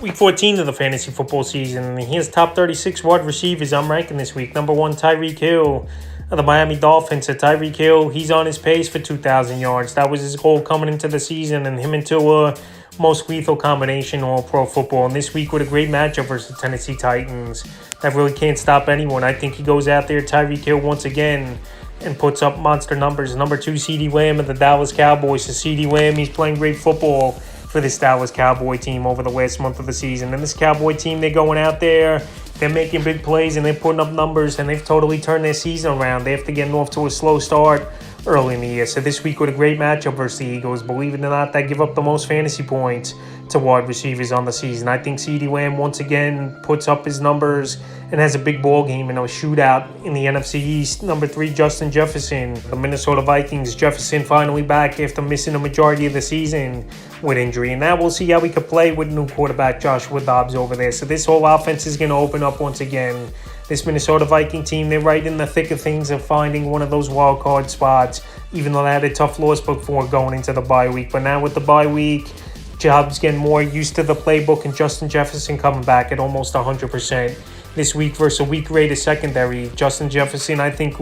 Week 14 of the fantasy football season, and here's top 36 wide receivers I'm ranking this week. Number 1, Tyreek Hill of the Miami Dolphins. Tyreek Hill, he's on his pace for 2,000 yards. That was his goal coming into the season, and him and Tua, most lethal combination all pro football. And this week with a great matchup versus the Tennessee Titans that really can't stop anyone. I think he goes out there, Tyreek Hill, once again, and puts up monster numbers. Number 2, CeeDee Lamb of the Dallas Cowboys. So CeeDee Lamb, he's playing great football for this Dallas Cowboy team over the last month of the season. And this Cowboy team, they're going out there, they're making big plays, and they're putting up numbers, and they've totally turned their season around. They have to get off to a slow start early in the year. So this week with a great matchup versus the Eagles, believe it or not, they give up the most fantasy points to wide receivers on the season. I think CeeDee Lamb once again puts up his numbers and has a big ball game in a shootout in the NFC East. Number 3, Justin Jefferson, the Minnesota Vikings. Jefferson finally back after missing a majority of the season with injury. And now we'll see how we could play with new quarterback Joshua Dobbs over there. So this whole offense is going to open up once again. This Minnesota Viking team, they're right in the thick of things of finding one of those wild card spots, even though they had a tough loss before going into the bye week. But now with the bye week, Dobbs getting more used to the playbook, and Justin Jefferson coming back at almost 100% this week versus a weak-rated secondary. Justin Jefferson, I think,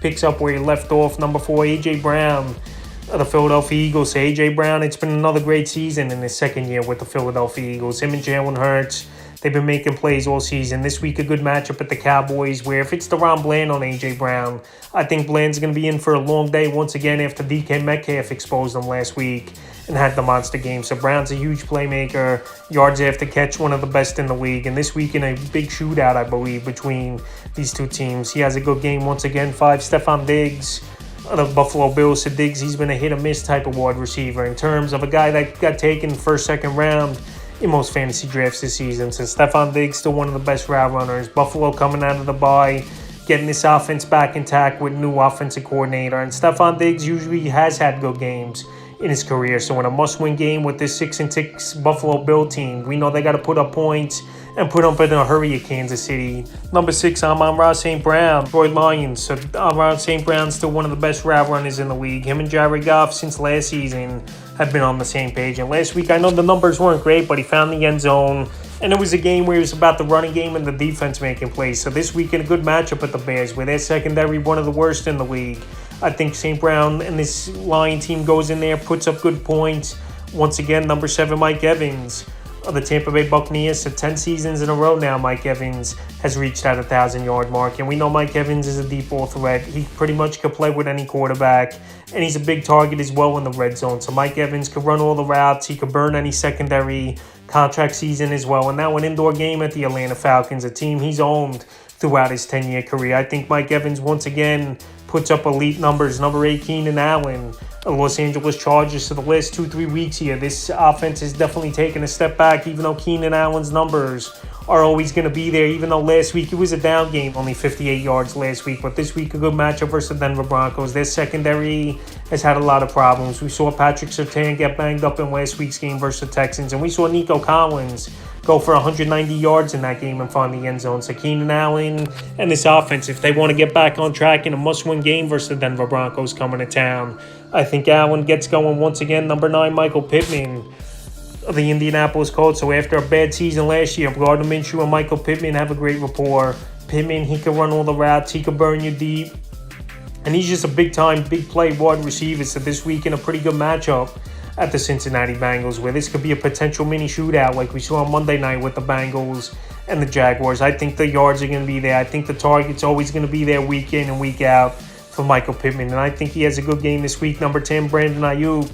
picks up where he left off. Number 4, A.J. Brown of the Philadelphia Eagles. So A.J. Brown, it's been another great season in his second year with the Philadelphia Eagles. Him and Jalen Hurts, they've been making plays all season. This week, a good matchup at the Cowboys, where if it's DaRon Bland on A.J. Brown, I think Bland's going to be in for a long day once again after DK Metcalf exposed him last week and had the monster game. So Brown's a huge playmaker, yards after catch, one of the best in the league. And this week in a big shootout, I believe, between these two teams, he has a good game once again. 5, Stephon Diggs of the Buffalo Bills. So Diggs, he's been a hit-or-miss type of wide receiver in terms of a guy that got taken first, second round in most fantasy drafts this season. So Stephon Diggs, still one of the best route runners. Buffalo coming out of the bye, getting this offense back intact with new offensive coordinator. And Stephon Diggs usually has had good games in his career. So in a must-win game with this 6-6 Buffalo Bill team, we know they got to put up points and put up in a hurry at Kansas City. Number 6, Amon-Ra St. Brown, Detroit Lions. So Amon-Ra St. Brown's still one of the best route runners in the league. Him and Jared Goff since last season have been on the same page. And last week, I know the numbers weren't great, but he found the end zone. And it was a game where it was about the running game and the defense making plays. So this week, in a good matchup at the Bears, with their secondary one of the worst in the league, I think St. Brown and this Lion team goes in there, puts up good points. Once again, number 7, Mike Evans of the Tampa Bay Buccaneers. So 10 seasons in a row now, Mike Evans has reached that 1,000-yard mark. And we know Mike Evans is a deep ball threat. He pretty much could play with any quarterback. And he's a big target as well in the red zone. So Mike Evans could run all the routes. He could burn any secondary contract season as well. And now an indoor game at the Atlanta Falcons, a team he's owned throughout his 10-year career. I think Mike Evans once again puts up elite numbers. Number 8, Keenan Allen of Los Angeles Chargers. So the last 2-3 weeks here, this offense has definitely taken a step back, even though Keenan Allen's numbers are always going to be there, even though last week it was a down game, only 58 yards last week. But this week, a good matchup versus the Denver Broncos. Their secondary has had a lot of problems. We saw Patrick Surtain get banged up in last week's game versus the Texans, and we saw Nico Collins go for 190 yards in that game and find the end zone. So Keenan Allen and this offense, if they want to get back on track in a must-win game versus the Denver Broncos coming to town, I think Allen gets going once again. Number 9, Michael Pittman of the Indianapolis Colts. So after a bad season last year, Gardner Minshew and Michael Pittman have a great rapport. Pittman, he can run all the routes. He can burn you deep. And he's just a big-time, big-play wide receiver. So this week in a pretty good matchup at the Cincinnati Bengals, where this could be a potential mini shootout like we saw on Monday night with the Bengals and the Jaguars. I think the yards are going to be there. I think the target's always going to be there week in and week out for Michael Pittman. And I think he has a good game this week. Number 10, Brandon Ayuk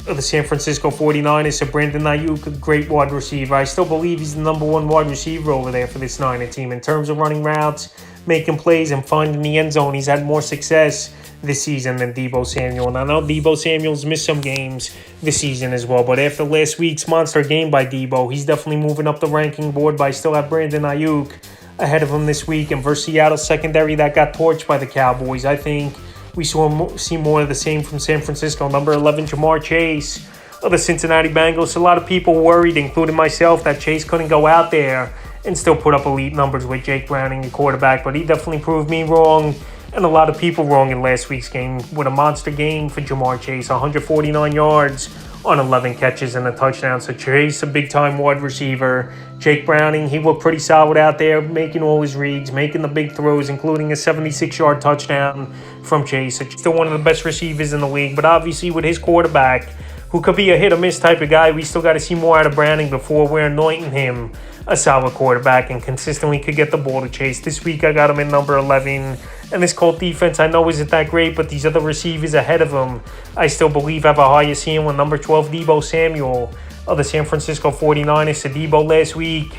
of the San Francisco 49ers. So Brandon Ayuk, a great wide receiver. I still believe he's the number 1 wide receiver over there for this Niner team. In terms of running routes, making plays, and finding the end zone, he's had more success this season than Deebo Samuel. And I know Deebo Samuel's missed some games this season as well, but after last week's monster game by Deebo, he's definitely moving up the ranking board. But I still have Brandon Ayuk ahead of him this week. And versus Seattle secondary that got torched by the Cowboys, I think we see more of the same from San Francisco. Number 11, Jamar Chase of the Cincinnati Bengals. A lot of people worried, including myself, that Chase couldn't go out there and still put up elite numbers with Jake Browning, the quarterback. But he definitely proved me wrong and a lot of people wrong in last week's game with a monster game for Jamar Chase. 149 yards on 11 catches and a touchdown. So Chase, a big-time wide receiver. Jake Browning, he looked pretty solid out there, making all his reads, making the big throws, including a 76-yard touchdown from Chase. Still one of the best receivers in the league, but obviously with his quarterback, who could be a hit-or-miss type of guy, we still got to see more out of Browning before we're anointing him a solid quarterback and consistently could get the ball to Chase. This week I got him in number 11. And this Colt defense I know isn't that great, but these other receivers ahead of him I still believe have a higher ceiling. Number 12, Deebo Samuel of the San Francisco 49ers. So Deebo last week,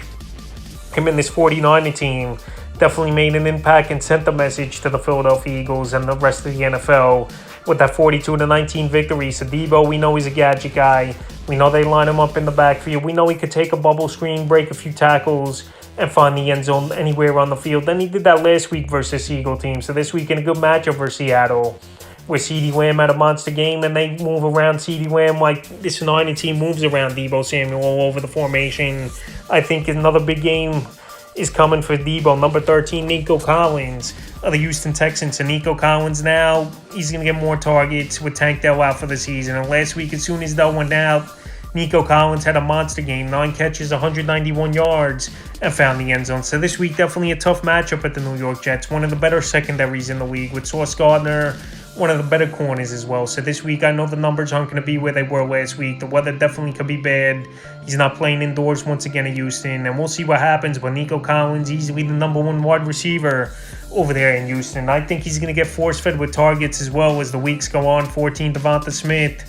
him and this 49er team definitely made an impact and sent the message to the Philadelphia Eagles and the rest of the NFL with that 42-19 victory. So Deebo, we know he's a gadget guy. We know they line him up in the backfield. We know he could take a bubble screen, break a few tackles, and find the end zone anywhere on the field. Then he did that last week versus the Eagle team. So this week in a good matchup versus Seattle, where CeeDee Lamb had a monster game and they move around CeeDee Lamb like this United team moves around Deebo Samuel all over the formation. I think another big game is coming for Deebo. Number 13, Nico Collins of the Houston Texans. So Nico Collins now, he's going to get more targets with Tank Dell out for the season. And last week, as soon as Dell went out, Nico Collins had a monster game, 9 catches, 191 yards, and found the end zone. So this week, definitely a tough matchup at the New York Jets. One of the better secondaries in the league with Sauce Gardner, one of the better corners as well. So this week, I know the numbers aren't going to be where they were last week. The weather definitely could be bad. He's not playing indoors once again in Houston, and we'll see what happens. But Nico Collins, easily the number 1 wide receiver over there in Houston. I think he's going to get force-fed with targets as well as the weeks go on. 14, Devonta Smith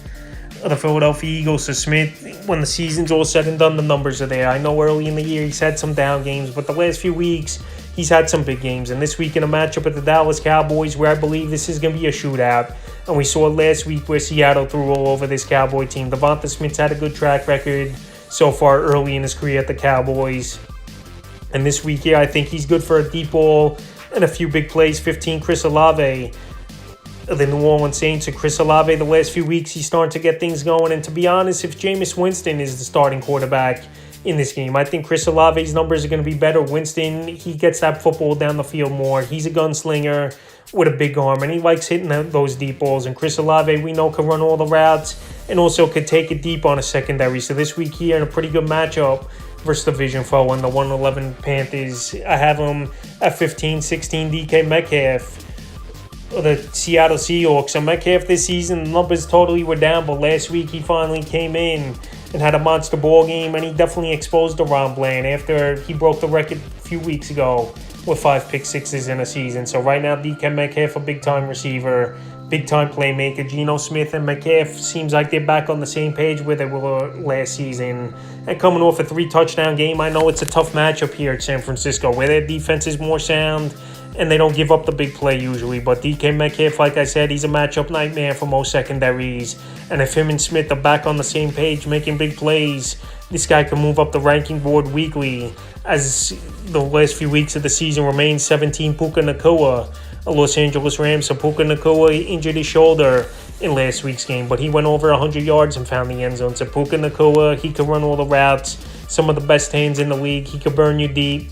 of the Philadelphia Eagles. So Smith, when the season's all said and done, the numbers are there. I know early in the year he's had some down games, but the last few weeks he's had some big games. And this week in a matchup with the Dallas Cowboys, where I believe this is going to be a shootout. And we saw last week where Seattle threw all over this Cowboy team. Devonta Smith's had a good track record so far early in his career at the Cowboys. And this week here, I think he's good for a deep ball and a few big plays. 15, Chris Olave of the New Orleans Saints. So Chris Olave, the last few weeks, he's starting to get things going. And to be honest, if Jameis Winston is the starting quarterback in this game, I think Chris Olave's numbers are going to be better. Winston, he gets that football down the field more. He's a gunslinger with a big arm, and he likes hitting those deep balls. And Chris Olave, we know, can run all the routes and also could take it deep on a secondary. So this week here in a pretty good matchup versus division foe and the 111 Panthers, I have them at 15, 16, DK Metcalf of the Seattle Seahawks. So Metcalf this season, the numbers totally were down, but last week he finally came in and had a monster ball game, and he definitely exposed DaRon Bland after he broke the record a few weeks ago with 5 pick sixes in a season. So right now, DK Metcalf, a big-time receiver, big-time playmaker. Geno Smith and Metcalf seems like they're back on the same page where they were last season. And coming off a 3-touchdown game, I know it's a tough matchup here at San Francisco, where their defense is more sound and they don't give up the big play usually. But DK Metcalf, like I said, he's a matchup nightmare for most secondaries. And if him and Smith are back on the same page making big plays, this guy can move up the ranking board weekly. As the last few weeks of the season remain, 17, Puka Nacua, a Los Angeles Rams. So Puka Nacua injured his shoulder in last week's game, but he went over 100 yards and found the end zone. So Puka Nacua, he can run all the routes, some of the best hands in the league. He could burn you deep.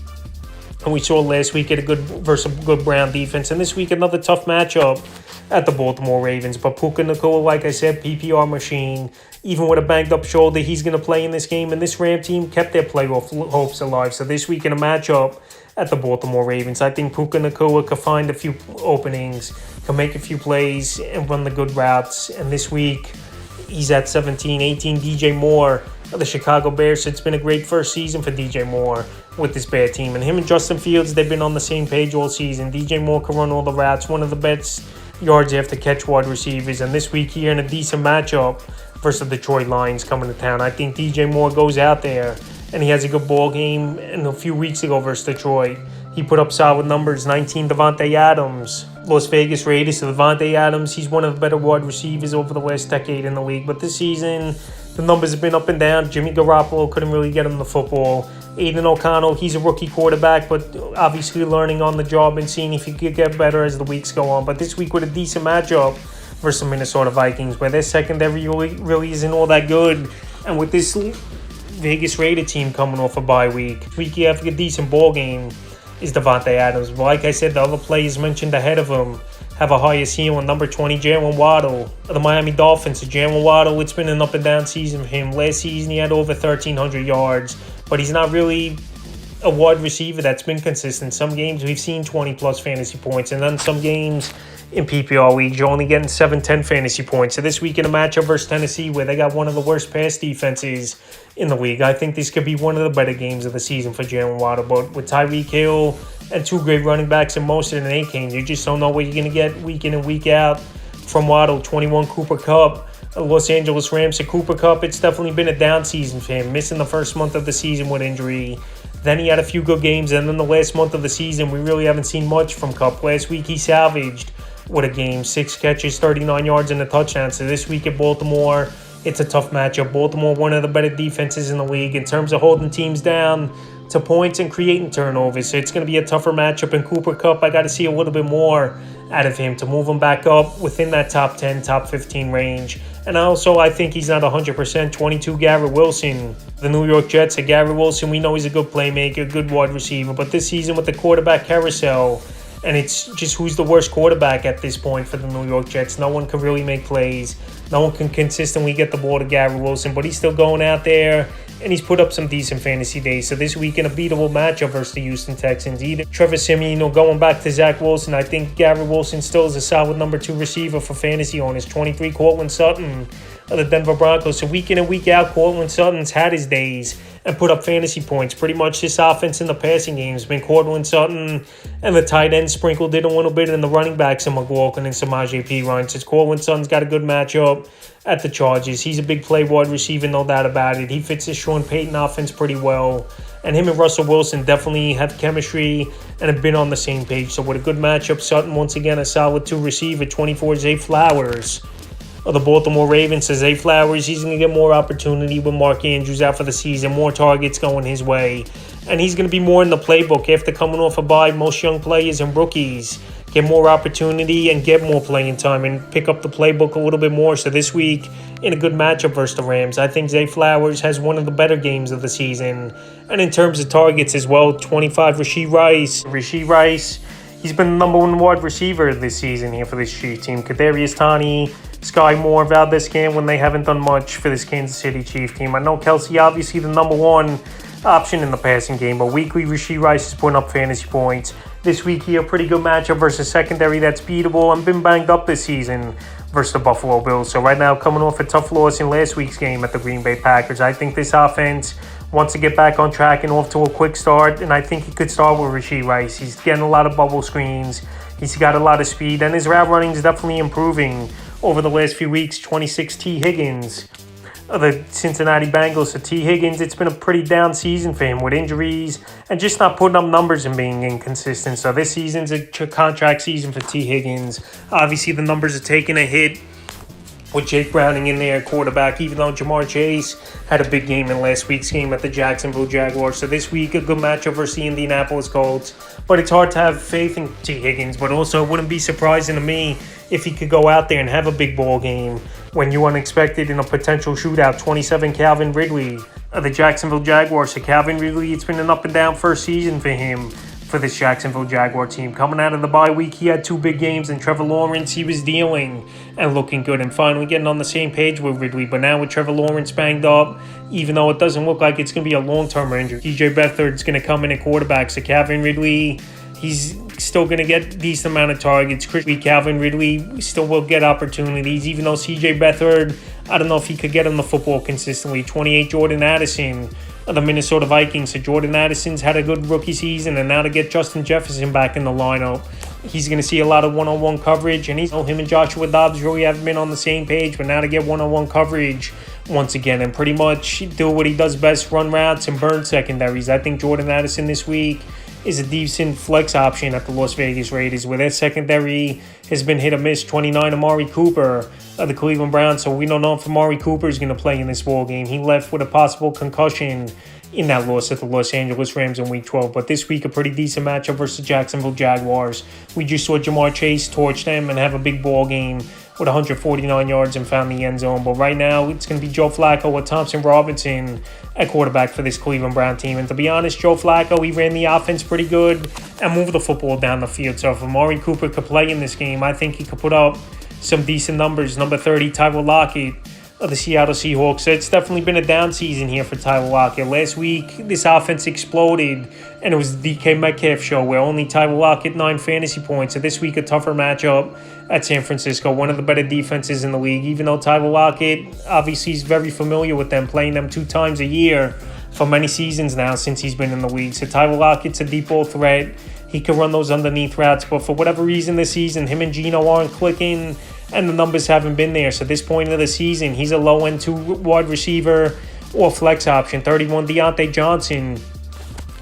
And we saw last week at a good versus a good Brown defense. And this week, another tough matchup at the Baltimore Ravens. But Puka Nacua, like I said, PPR machine. Even with a banged-up shoulder, he's going to play in this game. And this Ram team kept their playoff hopes alive. So this week in a matchup at the Baltimore Ravens, I think Puka Nacua could find a few openings, can make a few plays, and run the good routes. And this week, he's at 17, 18, DJ Moore of the Chicago Bears. So it's been a great first season for DJ Moore with this Bear team. And him and Justin Fields, they've been on the same page all season. DJ Moore can run all the routes, one of the best yards after catch wide receivers. And this week here in a decent matchup versus the Detroit Lions coming to town, I think DJ Moore goes out there and he has a good ball game. And a few weeks ago versus Detroit, he put up solid numbers. 19, Davante Adams, Las Vegas Raiders. So Davante Adams, he's one of the better wide receivers over the last decade in the league. But this season, the numbers have been up and down. Jimmy Garoppolo couldn't really get him the football. Aiden O'Connell, he's a rookie quarterback, but obviously learning on the job and seeing if he could get better as the weeks go on. But this week with a decent matchup versus the Minnesota Vikings, where their secondary really isn't all that good. And with this Vegas Raider team coming off a bye week, you have a decent ball game is Davante Adams. But like I said, the other players mentioned ahead of him have a higher ceiling. Number 20, Jalen Waddle of the Miami Dolphins. So Jalen Waddle, it's been an up and down season for him. Last season, he had over 1,300 yards, but he's not really a wide receiver that's been consistent. Some games we've seen 20-plus fantasy points, and then some games in PPR leagues you're only getting 7-10 fantasy points. So this week in a matchup versus Tennessee, where they got one of the worst pass defenses in the league, I think this could be one of the better games of the season for Jalen Waddle. But with Tyreek Hill and two great running backs in most of the 8 games, you just don't know what you're going to get week in and week out from Waddle. 21, Cooper Kupp, Los Angeles Rams. So Cooper Kupp, it's definitely been a down season for him, missing the first month of the season with injury. Then he had a few good games, and then the last month of the season, we really haven't seen much from Kupp. Last week, he salvaged with a game, 6 catches, 39 yards, and a touchdown. So this week at Baltimore, it's a tough matchup. Baltimore, one of the better defenses in the league in terms of holding teams down to points and creating turnovers. So it's going to be a tougher matchup. And Cooper Kupp, I got to see a little bit more out of him to move him back up within that top 10, top 15 range. And also, I think he's not 100%. 22, Garrett Wilson, the New York Jets. And Garrett Wilson, we know he's a good playmaker, good wide receiver. But this season with the quarterback carousel, and it's just who's the worst quarterback at this point for the New York Jets. No one can really make plays. No one can consistently get the ball to Garrett Wilson, but he's still going out there, and he's put up some decent fantasy days. So this week in a beatable matchup versus the Houston Texans, either Trevor Siemian or going back to Zach Wilson, I think Garrett Wilson still is a solid number 2 receiver for fantasy owners. 23, Cortland Sutton of the Denver Broncos. So week in and week out, Cortland Sutton's had his days and put up fantasy points. Pretty much this offense in the passing game has been Cortland Sutton and the tight end sprinkled in a little bit, and the running backs in McLaughlin and Samaje Perine. Since Cortland Sutton's got a good matchup at the Chargers, he's a big play wide receiver, no doubt about it. He fits the Sean Payton offense pretty well. And him and Russell Wilson definitely have chemistry and have been on the same page. So with a good matchup, Sutton once again a solid 2 receiver. 24, Zay Flowers of the Baltimore Ravens. So Zay Flowers, he's going to get more opportunity with Mark Andrews out for the season, more targets going his way. And he's going to be more in the playbook after coming off a bye. Most young players and rookies get more opportunity and get more playing time and pick up the playbook a little bit more. So this week, in a good matchup versus the Rams, I think Zay Flowers has one of the better games of the season. And in terms of targets as well, 25, Rashee Rice. Rashee Rice, he's been the number 1 wide receiver this season here for this Chiefs team. Kadarius Toney, Sky Moore, Valdez-Scantling, they haven't done much for this Kansas City Chiefs team. I know Kelsey obviously the number 1 option in the passing game, but weekly Rashee Rice is putting up fantasy points. This week he a pretty good matchup versus secondary that's beatable and been banged up this season versus the Buffalo Bills. So right now, coming off a tough loss in last week's game at the Green Bay Packers, I think this offense wants to get back on track and off to a quick start, and I think he could start with Rashee Rice. He's getting a lot of bubble screens. He's got a lot of speed, and his route running is definitely improving over the last few weeks. 26, T. Higgins of the Cincinnati Bengals. So T. Higgins, it's been a pretty down season for him with injuries and just not putting up numbers and being inconsistent. So this season's a contract season for T. Higgins. Obviously, the numbers are taking a hit with Jake Browning in there at quarterback, even though Jamar Chase had a big game in last week's game at the Jacksonville Jaguars. So this week, a good matchup versus the Indianapolis Colts. But it's hard to have faith in T. Higgins, but also it wouldn't be surprising to me if he could go out there and have a big ball game when you unexpected in a potential shootout. 27, Calvin Ridley of the Jacksonville Jaguars. So Calvin Ridley, it's been an up and down first season for him for this Jacksonville Jaguar team. Coming out of the bye week, he had 2 big games, and Trevor Lawrence, he was dealing and looking good and finally getting on the same page with Ridley. But now with Trevor Lawrence banged up, even though it doesn't look like it's going to be a long-term injury, DJ Beathard's going to come in at quarterback. So Calvin Ridley, he's still going to get a decent amount of targets. Calvin Ridley still will get opportunities, even though CJ Beathard, I don't know if he could get on the football consistently. 28, Jordan Addison of the Minnesota Vikings. So Jordan Addison's had a good rookie season, and now to get Justin Jefferson back in the lineup, he's going to see a lot of one-on-one coverage, and him and Joshua Dobbs really haven't been on the same page, but now to get one-on-one coverage once again and pretty much do what he does best, run routes and burn secondaries. I think Jordan Addison this week is a decent flex option at the Las Vegas Raiders, where their secondary has been hit or miss. 29, Amari Cooper of the Cleveland Browns. So we don't know if Amari Cooper is going to play in this ball game. He left with a possible concussion in that loss at the Los Angeles Rams in Week 12. But this week, a pretty decent matchup versus the Jacksonville Jaguars. We just saw Jamar Chase torch them and have a big ball game with 149 yards and found the end zone. But right now, it's going to be Joe Flacco or Thompson Robinson at quarterback for this Cleveland Brown team. And to be honest, Joe Flacco, he ran the offense pretty good and moved the football down the field. So if Amari Cooper could play in this game, I think he could put up some decent numbers. Number 30, Tyler Lockett of the Seattle Seahawks. So it's definitely been a down season here for Tyler Lockett. Last week, this offense exploded, and it was the DK Metcalf show where only Tyler Lockett 9 fantasy points. So this week, a tougher matchup at San Francisco, one of the better defenses in the league. Even though Tyler Lockett, obviously, is very familiar with them, playing them 2 times a year for many seasons now since he's been in the league. So Tyler Lockett's a deep ball threat. He can run those underneath routes, but for whatever reason this season, him and Geno aren't clicking, and the numbers haven't been there. So at this point of the season, he's a low-end 2 wide receiver or flex option. 31, Deontay Johnson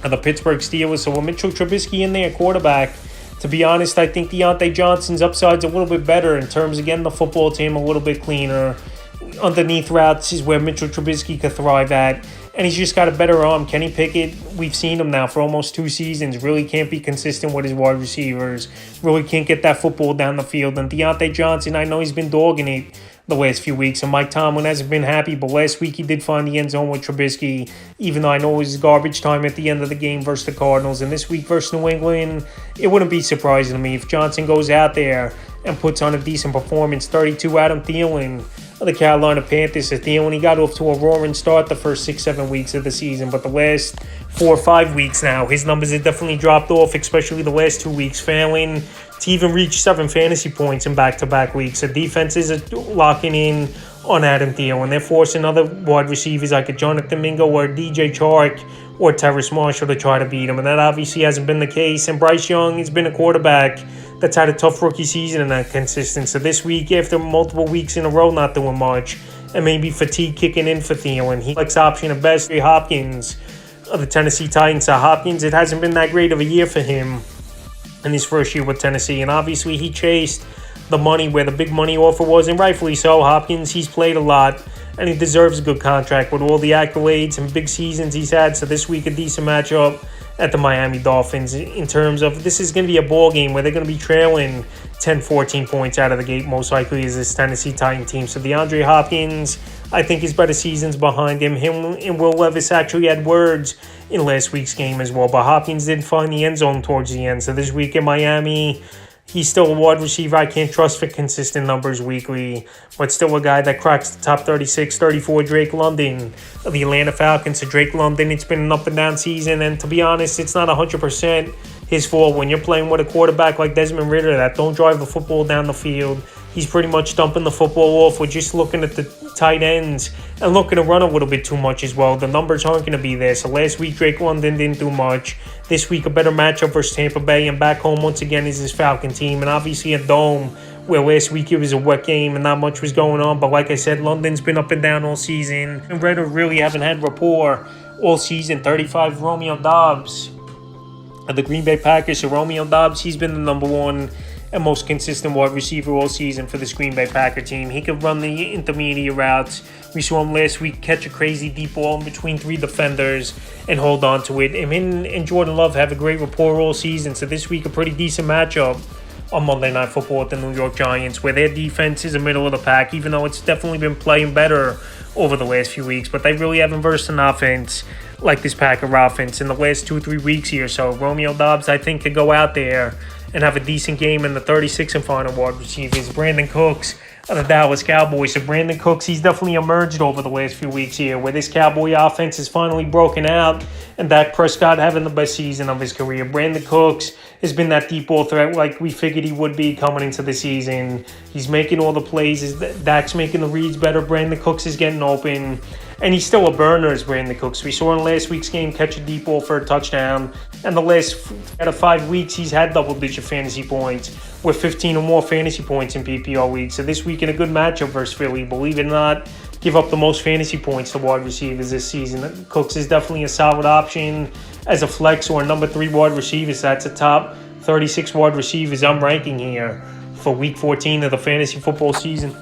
of the Pittsburgh Steelers. So with Mitchell Trubisky in there, quarterback, to be honest, I think Deontay Johnson's upside's a little bit better in terms of getting the football team a little bit cleaner. Underneath routes is where Mitchell Trubisky could thrive at. And he's just got a better arm. Kenny Pickett, we've seen him now for almost 2 seasons, really can't be consistent with his wide receivers, really can't get that football down the field. And Deontay Johnson, I know he's been dogging it the last few weeks, and Mike Tomlin hasn't been happy, but last week he did find the end zone with Trubisky, even though I know it was garbage time at the end of the game versus the Cardinals. And this week versus New England, it wouldn't be surprising to me if Johnson goes out there and puts on a decent performance. 32, Adam Thielen of the Carolina Panthers. Thielen, he got off to a roaring start the first 6-7 weeks of the season, but the last 4 or 5 weeks now, his numbers have definitely dropped off, especially the last 2 weeks, failing to even reach 7 fantasy points in back-to-back weeks. The defenses are locking in on Adam Thielen. They're forcing other wide receivers like a Jonathan Mingo or DJ Chark or Terrace Marshall to try to beat him, and that obviously hasn't been the case. And Bryce Young has been a quarterback that's had a tough rookie season and not consistent. So this week, after multiple weeks in a row not doing much, and maybe fatigue kicking in for Thielen, he flex option at best. Hopkins of the Tennessee Titans. So Hopkins, it hasn't been that great of a year for him in his first year with Tennessee, and obviously he chased the money where the big money offer was, and rightfully so. Hopkins, he's played a lot, and he deserves a good contract with all the accolades and big seasons he's had. So this week, a decent matchup at the Miami Dolphins in terms of this is going to be a ball game where they're going to be trailing 10, 14 points out of the gate, most likely is this Tennessee Titan team. So DeAndre Hopkins, I think his better season's behind him. Him and Will Levis actually had words in last week's game as well, but Hopkins didn't find the end zone towards the end. So this week in Miami, he's still a wide receiver I can't trust for consistent numbers weekly, but still a guy that cracks the top 36, 34, Drake London of the Atlanta Falcons. So Drake London, it's been an up and down season, and to be honest, it's not 100% his fault. When you're playing with a quarterback like Desmond Ridder that don't drive the football down the field, he's pretty much dumping the football off. We're just looking at the tight ends and looking to run a little bit too much as well. The numbers aren't going to be there. So last week, Drake London didn't do much. This week, a better matchup versus Tampa Bay. And back home, once again, is this Falcon team. And obviously a dome where last week it was a wet game and not much was going on. But like I said, London's been up and down all season. And Ridder really haven't had rapport all season. 35, Romeo Doubs of the Green Bay Packers. So Romeo Doubs, he's been the number 1 and most consistent wide receiver all season for this Green Bay Packer team. He could run the intermediate routes. We saw him last week catch a crazy deep ball in between 3 defenders and hold on to it. Him and Jordan Love have a great rapport all season. So this week, a pretty decent matchup on Monday Night Football with the New York Giants, where their defense is the middle of the pack, even though it's definitely been playing better over the last few weeks. But they really haven't versed an offense like this Packer offense in the last 2-3 weeks here. So Romeo Doubs, I think, could go out there and have a decent game in the 36 and final wide receivers. Brandon Cooks of the Dallas Cowboys. So Brandon Cooks, he's definitely emerged over the last few weeks here, where this Cowboy offense is finally broken out, and Dak Prescott having the best season of his career. Brandon Cooks has been that deep ball threat like we figured he would be coming into the season. He's making all the plays. Dak's making the reads better. Brandon Cooks is getting open. And he's still a burner as Brandon Cooks. We saw in last week's game catch a deep ball for a touchdown. And the last out of 5 weeks, he's had double-digit fantasy points with 15 or more fantasy points in PPR weeks. So this week in a good matchup versus Philly, believe it or not, give up the most fantasy points to wide receivers this season. Cooks is definitely a solid option as a flex or a number 3 wide receiver. So that's a top 36 wide receivers I'm ranking here for Week 14 of the fantasy football season.